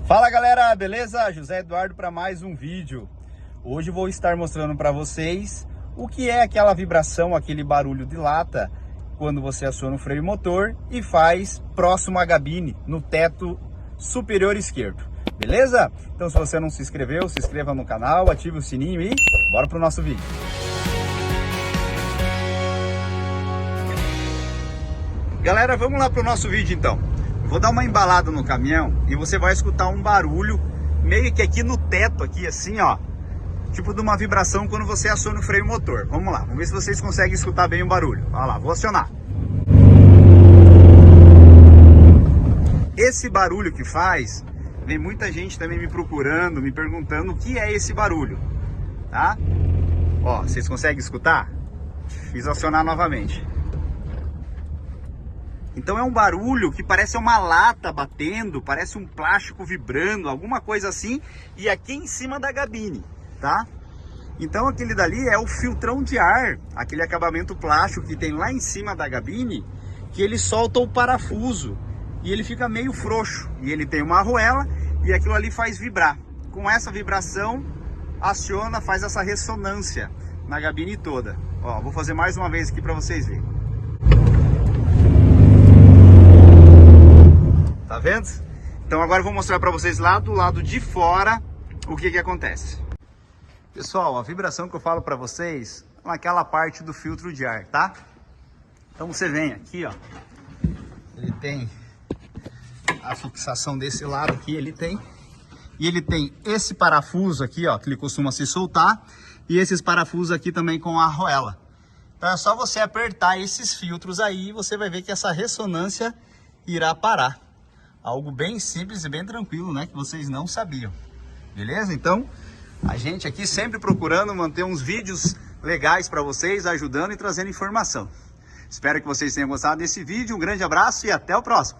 Fala galera, beleza? José Eduardo para mais um vídeo. Hoje vou estar mostrando para vocês o que é aquela vibração, aquele barulho de lata quando você aciona o freio motor e faz próximo à gabine, no teto superior esquerdo. Beleza? Então se você não se inscreveu, se inscreva no canal, ative o sininho e bora pro nosso vídeo. Galera, vamos lá pro nosso vídeo então. Vou dar uma embalada no caminhão e você vai escutar um barulho meio que aqui no teto, aqui assim, ó. Tipo de uma vibração quando você aciona o freio motor. Vamos lá, vamos ver se vocês conseguem escutar bem o barulho. Olha lá, vou acionar. Esse barulho que faz, vem muita gente também me procurando, me perguntando o que é esse barulho, tá? Ó, vocês conseguem escutar? Fiz acionar novamente. Então é um barulho que parece uma lata batendo, parece um plástico vibrando, alguma coisa assim, e aqui em cima da gabine, tá? Então aquele dali é o filtrão de ar, aquele acabamento plástico que tem lá em cima da gabine, que ele solta o parafuso e ele fica meio frouxo, e ele tem uma arruela e aquilo ali faz vibrar. Com essa vibração, aciona, faz essa ressonância na gabine toda. Ó, vou fazer mais uma vez aqui para vocês verem. Tá vendo? Então agora eu vou mostrar para vocês lá do lado de fora o que acontece. Pessoal, a vibração que eu falo para vocês é naquela parte do filtro de ar, tá? Então você vem aqui, ó. Ele tem a fixação desse lado aqui, ele tem. E ele tem esse parafuso aqui, ó, que ele costuma se soltar. E esses parafusos aqui também com a arruela. Então é só você apertar esses filtros aí e você vai ver que essa ressonância irá parar. Algo bem simples e bem tranquilo, né? Que vocês não sabiam. Beleza? Então, a gente aqui sempre procurando manter uns vídeos legais para vocês, ajudando e trazendo informação. Espero que vocês tenham gostado desse vídeo. Um grande abraço e até o próximo.